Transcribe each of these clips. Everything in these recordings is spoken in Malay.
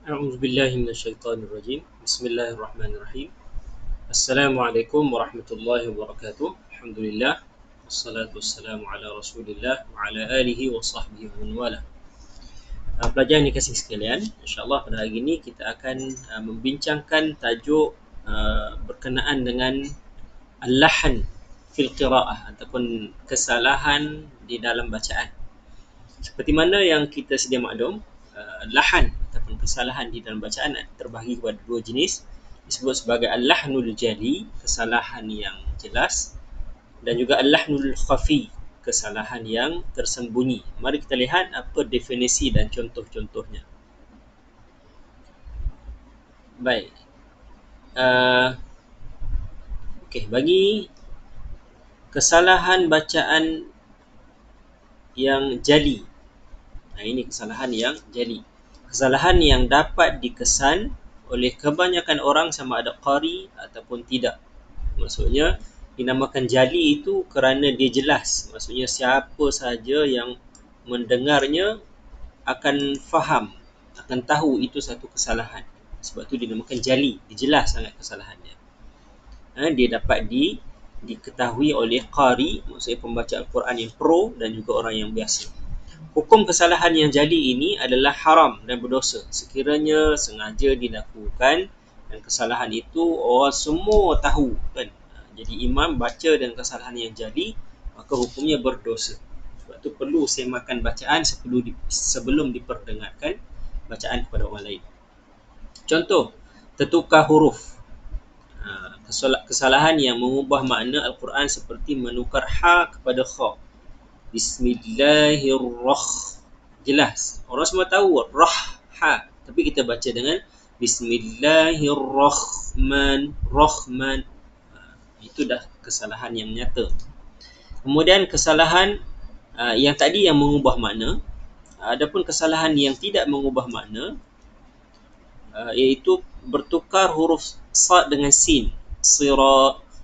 أعوذ بالله من الشيطان الرجيم. بسم الله الرحمن الرحيم. السلام عليكم ورحمة الله وبركاته. الحمد لله والصلاة والسلام على رسول الله وعلى آله وصحبه ومن والاه. Pelajar yang dikasih sekalian, insyaAllah pada hari ini kita akan membincangkan tajuk berkenaan dengan al-lahan fil qira'ah ataupun kesalahan di dalam bacaan. Seperti mana yang kita sedia maklum, lahan ataupun kesalahan di dalam bacaan terbahagi kepada dua jenis, disebut sebagai al-lahnul jali, kesalahan yang jelas, dan juga al-lahnul khafi, kesalahan yang tersembunyi. Mari kita lihat apa definisi dan contoh-contohnya. Baik. Bagi kesalahan bacaan yang jali. Ini kesalahan yang jali. Kesalahan yang dapat dikesan oleh kebanyakan orang sama ada qari ataupun tidak. Maksudnya dinamakan jali itu kerana dia jelas. Maksudnya siapa sahaja yang mendengarnya akan faham, akan tahu itu satu kesalahan. Sebab itu dinamakan jali. Dia jelas sangat kesalahannya. Dia dapat diketahui oleh qari, maksudnya pembaca Al-Quran yang pro dan juga orang yang biasa. Hukum kesalahan yang jali ini adalah haram dan berdosa sekiranya sengaja dilakukan dan kesalahan itu orang semua tahu kan. Jadi imam baca dengan kesalahan yang jali, maka hukumnya berdosa. Sebab itu perlu semakan bacaan sebelum diperdengarkan bacaan kepada orang lain. Contoh, tertukar huruf. Kesalahan yang mengubah makna Al-Quran seperti menukar ha kepada kha. Bismillahirrahmanirrahim. Jelas. Orang semua tahu rah, ha. Tapi kita baca dengan Bismillahirrahmanirrahim. Itu dah kesalahan yang nyata. Kemudian kesalahan yang tadi yang mengubah makna. Adapun kesalahan yang tidak mengubah makna, iaitu bertukar huruf sad dengan sin.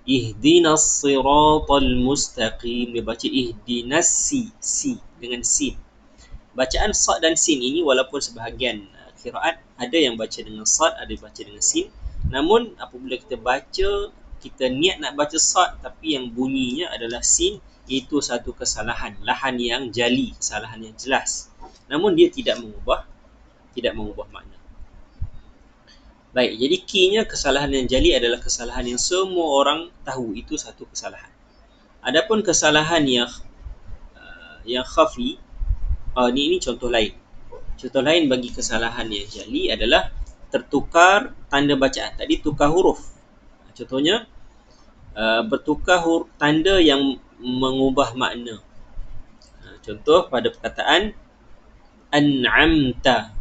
Ihdinas siratal mustaqim. Dia baca ihdinas si dengan sin. Bacaan sad dan sin ini walaupun sebahagian qiraat ada yang baca dengan sad, ada yang baca dengan sin. Namun apabila kita baca, kita niat nak baca sad tapi yang bunyinya adalah sin, itu satu kesalahan, lahan yang jali, kesalahan yang jelas. Namun dia tidak mengubah makna. Baik, jadi keynya kesalahan yang jali adalah kesalahan yang semua orang tahu, itu satu kesalahan. Adapun kesalahan yang khafi, ini contoh lain. Contoh lain bagi kesalahan yang jali adalah tertukar tanda bacaan. Tadi tukar huruf. Contohnya, bertukar tanda yang mengubah makna. Contoh pada perkataan an'amta,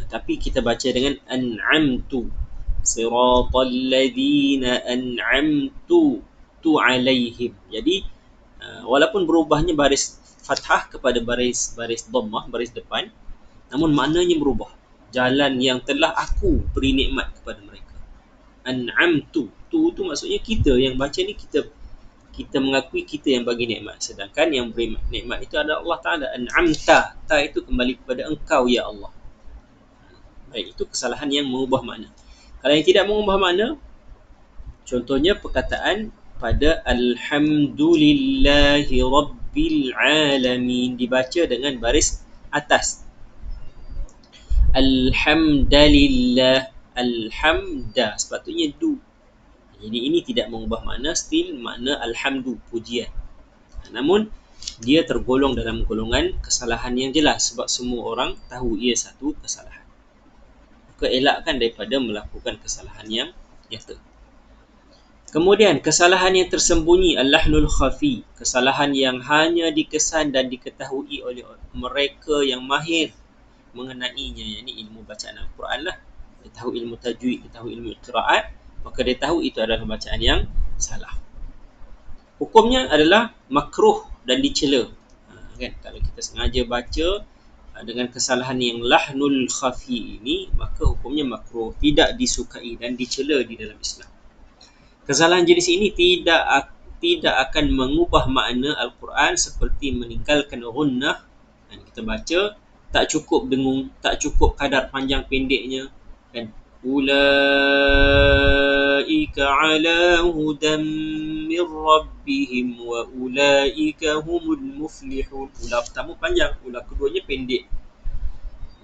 tapi kita baca dengan an'amtu. Siratal ladzina an'amtu alaihim. Jadi walaupun berubahnya baris fathah kepada baris dhammah, baris depan, namun maknanya berubah. Jalan yang telah aku beri nikmat kepada mereka. An'amtu, tu maksudnya kita yang baca ni, kita mengakui kita yang bagi nikmat, sedangkan yang beri nikmat itu adalah Allah Ta'ala. An'amta, ta itu kembali kepada engkau ya Allah. Baik, itu kesalahan yang mengubah makna. Kalau yang tidak mengubah makna, contohnya perkataan pada alhamdulillahi rabbil alamin, dibaca dengan baris atas. Alhamdulillah, alhamda, sepatutnya du. Jadi ini tidak mengubah makna, still makna alhamdu, pujian. Namun dia tergolong dalam golongan kesalahan yang jelas sebab semua orang tahu ia satu kesalahan. Maka elakkan daripada melakukan kesalahan yang nyata. Kemudian kesalahan yang tersembunyi, al-lahnul khafi, kesalahan yang hanya dikesan dan diketahui oleh mereka yang mahir mengenainya, yakni ilmu bacaan Al-Quran lah. Dia tahu ilmu tajwid, dia tahu ilmu qiraat, maka dia tahu itu adalah bacaan yang salah. Hukumnya adalah makruh dan dicela. Kan? Kalau kita sengaja baca dengan kesalahan yang lahnul khafi ini, maka hukumnya makruh, tidak disukai dan dicela di dalam Islam. Kesalahan jenis ini tidak akan mengubah makna Al-Quran seperti meninggalkan gunnah. Dan kita baca Tak cukup dengung, tak cukup kadar panjang pendeknya, kan? Ulaika ala hudam min rabbihim wa ulaika humul muflihun. Ular pertama panjang, ular keduanya pendek.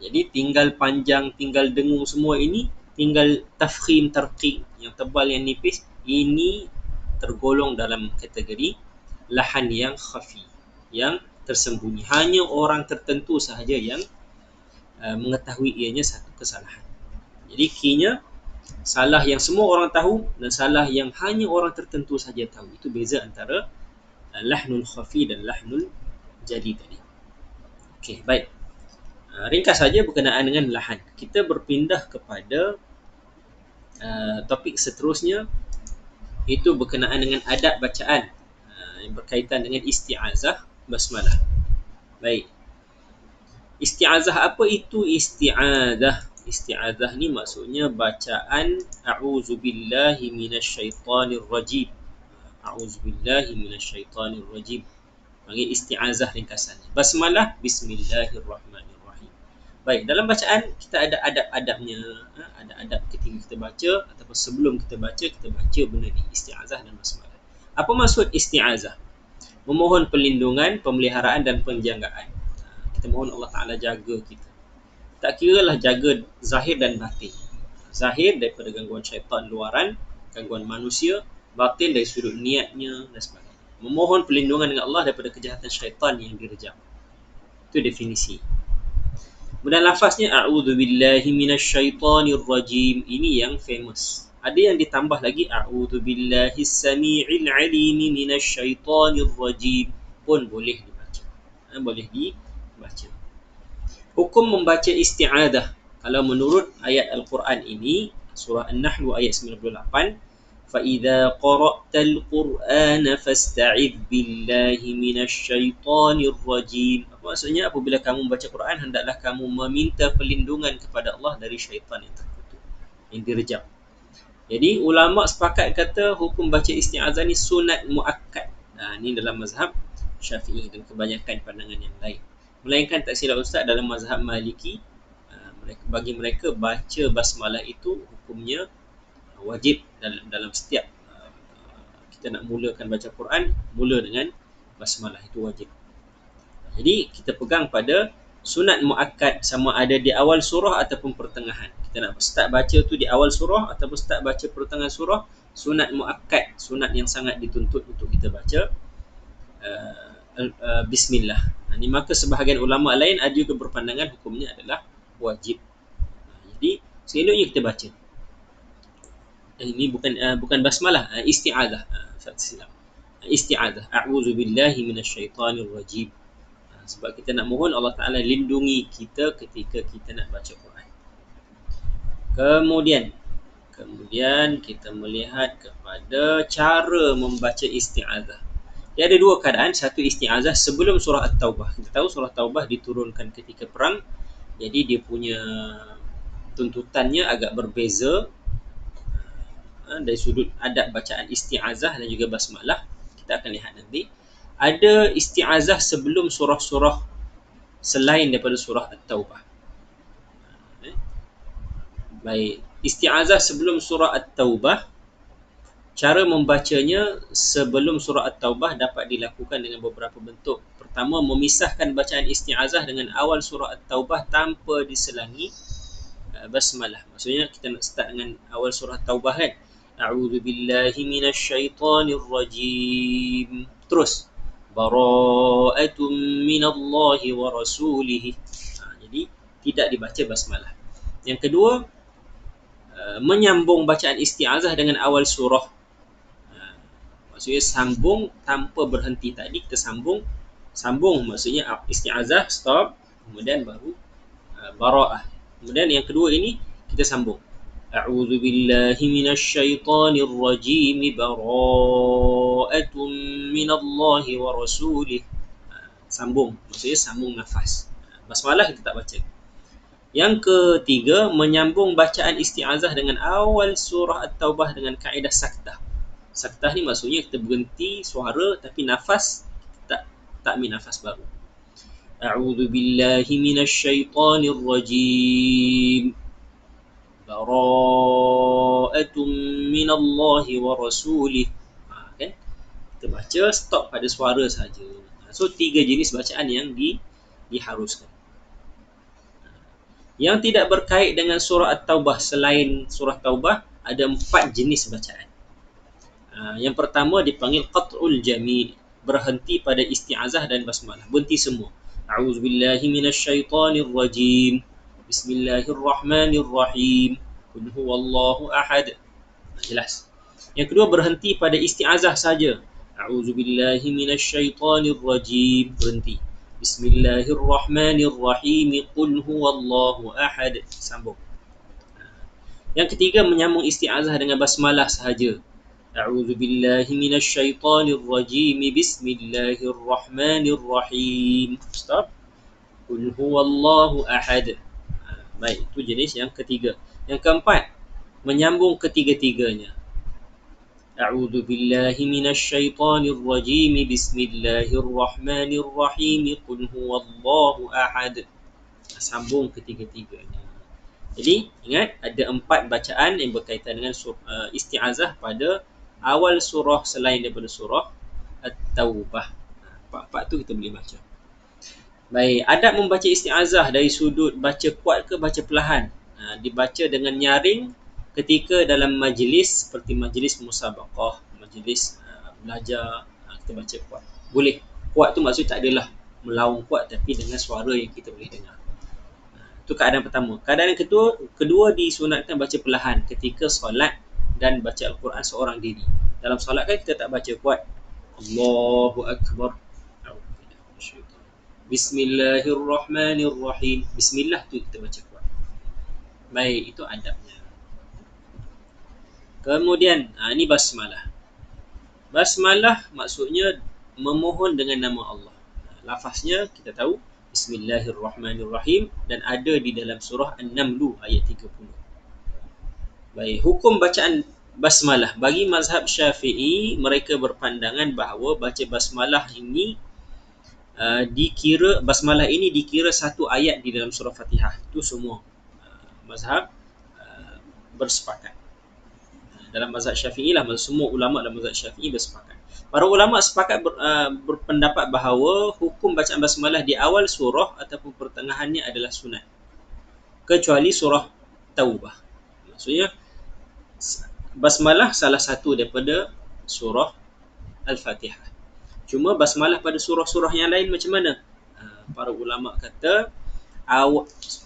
Jadi tinggal panjang, tinggal dengung semua ini, tinggal tafkhim, tarqiq, yang tebal, yang nipis, ini tergolong dalam kategori lahan yang khafi, yang tersembunyi. Hanya orang tertentu sahaja yang mengetahui ianya satu kesalahan. Jadi kinya salah yang semua orang tahu dan salah yang hanya orang tertentu saja tahu. Itu beza antara lahnul khafi dan lahnul jali tadi. Okey, baik. Ringkas saja berkenaan dengan lahan. Kita berpindah kepada topik seterusnya, itu berkenaan dengan adab bacaan yang berkaitan dengan isti'azah basmalah. Baik. Isti'azah, apa itu isti'azah? Isti'azah ni maksudnya bacaan a'udzubillahi minasyaitanir rajim. A'udzubillahi minasyaitanir rajim. Panggil isti'azah ringkasannya. Basmalah, bismillahirrahmanirrahim. Baik, dalam bacaan kita ada adab-adabnya. Ada adab ketika kita baca ataupun sebelum kita baca benda ni, isti'azah dan basmalah. Apa maksud isti'azah? Memohon perlindungan, pemeliharaan dan penjagaan. Kita mohon Allah Ta'ala jaga kita. Tak kiralah jaga zahir dan batin. Zahir daripada gangguan syaitan luaran, gangguan manusia. Batin dari sudut niatnya dan sebagainya. Memohon perlindungan dengan Allah daripada kejahatan syaitan yang direjam. Itu definisi. Kemudian lafaznya a'udzubillahi minasyaitanir rajim. Ini yang famous. Ada yang ditambah lagi a'udzubillahis samii'il 'aliim minasyaitanir rajim pun boleh dibaca. Boleh dibaca. Hukum membaca isti'adah. Kalau menurut ayat Al-Quran ini, surah An-Nahl ayat 98, فَإِذَا قَرَأْتَ الْقُرْآنَ فَاسْتَعِذْ بِاللَّهِ مِنَ الشَّيْطَانِ الرَّجِيمِ. Apa maksudnya? Apabila kamu membaca Quran, hendaklah kamu meminta perlindungan kepada Allah dari syaitan yang terkutuk, yang direjam. Jadi ulama sepakat kata hukum baca isti'azah ni sunat muakkad. Ini dalam mazhab Syafi'i dan kebanyakan pandangan yang lain. Melainkan tak silap Ustaz, dalam mazhab Maliki, bagi mereka baca basmalah itu hukumnya wajib dalam setiap kita nak mulakan baca Quran, mula dengan basmalah, itu wajib. Jadi kita pegang pada sunat muakkad, sama ada di awal surah ataupun pertengahan. Kita nak start baca tu di awal surah ataupun start baca pertengahan surah, sunat muakkad, sunat yang sangat dituntut untuk kita baca bismillah. Ini maka sebahagian ulama lain ada juga berpandangan hukumnya adalah wajib. Jadi seloknya kita baca. Ini bukan basmalah, isti'adzah. Isti'adzah. A'udzubillahi minasyaitanir rajim. Sebab kita nak mohon Allah Ta'ala lindungi kita ketika kita nak baca Quran. Kemudian kita melihat kepada cara membaca isti'adzah. Dia ada dua keadaan. Satu, isti'adzah sebelum surah At-Taubah. Kita tahu surah Taubah diturunkan ketika perang. Jadi dia punya tuntutannya agak berbeza dari sudut adab bacaan isti'azah dan juga basmalah. Kita akan lihat nanti. Ada isti'azah sebelum surah-surah selain daripada surah At-Taubah. Baik, isti'azah sebelum surah At-Taubah, cara membacanya sebelum surah At-Taubah dapat dilakukan dengan beberapa bentuk. Pertama, memisahkan bacaan isti'azah dengan awal surah At-Taubah tanpa diselangi basmalah. Maksudnya kita nak start dengan awal surah At-Taubah kan. A'udzubillahi minasyaitanir rajim. Terus bara'atum minallahi wa rasulihi. Jadi tidak dibaca basmalah. Yang kedua, menyambung bacaan isti'azah dengan awal surah. Maksudnya sambung tanpa berhenti. Tadi kita sambung maksudnya isti'azah stop, kemudian baru bara'ah. Kemudian yang kedua ini kita sambung. A'udzubillahi minasyaitanir rajim bara'atun minallahi wa rasulih. Sambung, maksudnya sambung nafas. Basmalah kita tak baca. Yang ketiga, menyambung bacaan isti'azah dengan awal surah At-Taubah dengan kaedah saktah. Saktah ni maksudnya kita berhenti suara tapi nafas tak ambil nafas baru. A'udzu billahi minasyaitonir rajim. Bara'atun minallahi wa rasulih. Kan? Kita baca stop pada suara saja. So 3 jenis bacaan yang diharuskan. Yang tidak berkait dengan surah At-Taubah, selain surah Taubah ada 4 jenis bacaan. Yang pertama dipanggil qat'ul jami', berhenti pada isti'azah dan basmalah, berhenti semua. A'udzubillahi minasyaitonir rajim. Bismillahirrahmanirrahim. Qul huwallahu ahad. Jelas. Yang kedua berhenti pada isti'azah saja. A'udzubillahi minasyaitonir rajim, berhenti. Bismillahirrahmanirrahim. Qul huwallahu ahad, sambung. Yang ketiga menyambung isti'azah dengan basmalah sahaja. A'udzubillahi minasyaitonir rajim. Bismillahirrahmanirrahim. Stop. Qul huwallahu ahad. Baik, itu jenis yang ketiga. Yang keempat, menyambung ketiga-tiganya. A'udzubillahi minasyaitonir rajim. Bismillahirrahmanirrahim. Qul huwallahu ahad. Sambung ketiga-tiganya. Jadi ingat ada 4 bacaan yang berkaitan dengan isti'azah pada awal surah selain daripada surah At-Taubah. 4 tu kita boleh baca. Baik, adab membaca isti'azah dari sudut baca kuat ke baca perlahan. Dibaca dengan nyaring ketika dalam majlis seperti majlis musabaqah, majlis belajar, kita baca kuat. Boleh. Kuat tu maksud tak adalah melaung kuat, tapi dengan suara yang kita boleh dengar. Itu keadaan pertama. Keadaan yang kedua disunatkan baca perlahan ketika solat dan baca Al-Quran seorang diri. Dalam solat kan kita tak baca kuat. Allahu Akbar. Bismillahirrahmanirrahim. Bismillah tu kita baca kuat. Baik, itu adabnya. Kemudian, ini basmalah. Basmalah maksudnya memohon dengan nama Allah. Lafaznya kita tahu Bismillahirrahmanirrahim dan ada di dalam surah An-Naml ayat 30. Baik, hukum bacaan basmalah bagi mazhab Syafi'i, mereka berpandangan bahawa baca basmalah ini basmalah ini dikira satu ayat di dalam surah Fatihah. Itu semua mazhab bersepakat. Dalam mazhab Syafi'i lah, semua ulama dalam mazhab Syafi'i bersepakat. Para ulama sepakat berpendapat bahawa hukum bacaan basmalah di awal surah ataupun pertengahannya adalah sunat, kecuali surah Taubah. Maksudnya basmalah salah satu daripada surah Al-Fatihah. Cuma basmalah pada surah-surah yang lain macam mana? Para ulama kata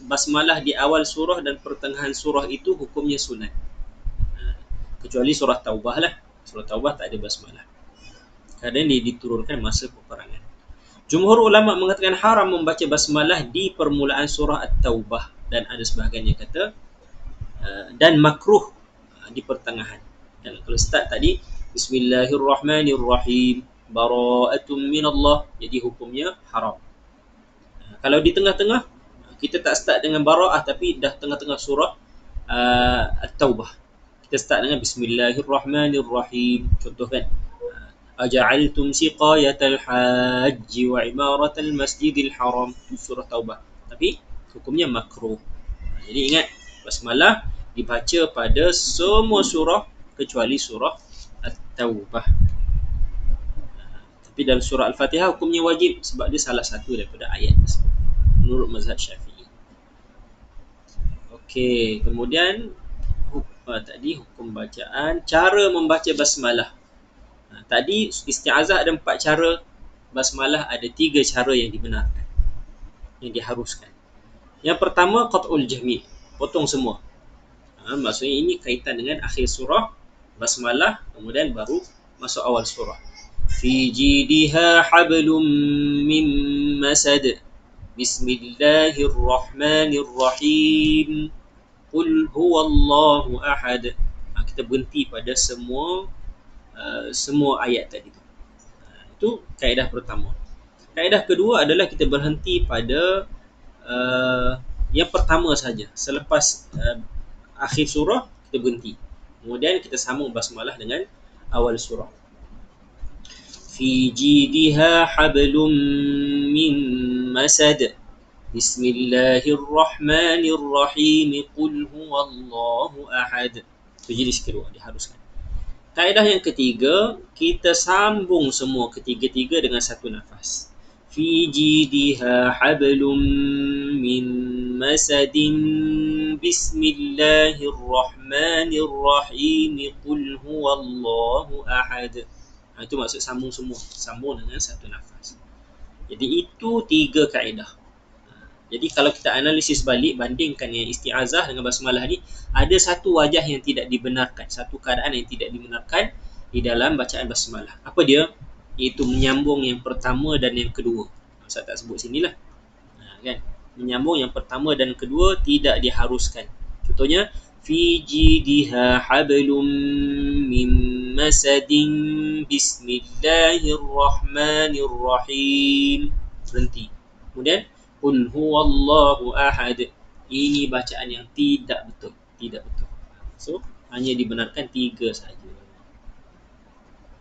basmalah di awal surah dan pertengahan surah itu hukumnya sunat, kecuali surah Taubah lah. Surah Taubah tak ada basmalah kerana dia diturunkan masa peperangan. Jumhur ulama mengatakan haram membaca basmalah di permulaan surah At-Taubah, dan ada sebahagian yang kata dan makruh di pertengahan. Dan kalau start tadi Bismillahirrahmanirrahim, bara'atun minallah, jadi hukumnya haram. Kalau di tengah-tengah kita tak start dengan bara'ah tapi dah tengah-tengah surah At-Taubah, kita start dengan Bismillahirrahmanirrahim. Contoh kan, Aja'altum siqayatal hajji wa imaratal masjidil haram, surah Taubah, tapi hukumnya makruh. Jadi ingat, basmalah dibaca pada semua surah kecuali surah At-Taubah. Tapi dalam surah Al-Fatihah hukumnya wajib sebab dia salah satu daripada ayat tersebut menurut mazhab Syafi'i. Okey, kemudian tadi hukum bacaan, cara membaca basmalah. Tadi isti'azah ada 4 cara, basmalah ada 3 cara yang dibenarkan, yang diharuskan. Yang pertama qat'ul jami', potong semua. Maksudnya ini kaitan dengan akhir surah, basmalah, kemudian baru masuk awal surah. Fi jidiha hablum min masad. Bismillahirrahmanirrahim. Qul huwallahu ahad. Kita berhenti pada semua ayat tadi. Itu kaedah pertama. Kaedah kedua adalah kita berhenti pada yang pertama saja. Selepas akhir surah kita berhenti, kemudian kita sambung basmalah dengan awal surah. Fi jidiha hablum min masad. Bismillahirrahmanirrahim. Qul huwallahu ahad. Itu jenis kedua, diharuskan. Kaedah yang ketiga, kita sambung semua ketiga-tiga dengan satu nafas. Fi jidiha hablum min masadin. Bismillahirrahmanirrahim. Qul huwallahu ahad. Itu maksud sambung semua. Sambung dengan satu nafas. Jadi itu tiga kaedah. Jadi kalau kita analisis balik, bandingkan yang isti'azah dengan basmalah ni, ada satu wajah yang tidak dibenarkan, satu keadaan yang tidak dibenarkan di dalam bacaan basmalah. Apa dia? Iaitu menyambung yang pertama dan yang kedua. Saya tak sebut sinilah. Kan? Menyambung yang pertama dan kedua tidak diharuskan. Contohnya, fi jidiha hablum min masadin. Bismillahirrahmanirrahim. Berhenti. Kemudian Qul huwallahu ahad. Ini bacaan yang tidak betul. Tidak betul. So, hanya dibenarkan tiga saja.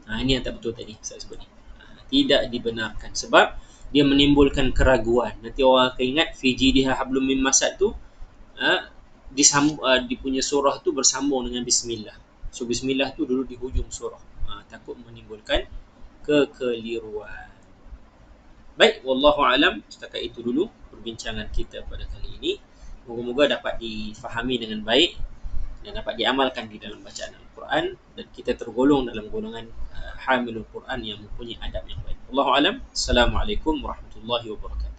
Ini yang tak betul tadi saya sebut ni. Tidak dibenarkan. Sebab dia menimbulkan keraguan. Nanti orang akan ingat fi jidiha hablum min masad tu di punya surah tu bersambung dengan bismillah. So bismillah tu dulu di hujung surah. Takut menimbulkan kekeliruan. Baik, wallahu alam. Setakat itu dulu perbincangan kita pada kali ini. Moga-moga dapat difahami dengan baik dan dapat diamalkan di dalam bacaan Al-Quran, dan kita tergolong dalam golongan hamilul Quran yang mempunyai adab yang baik. Wallahu alam. Assalamualaikum warahmatullahi wabarakatuh.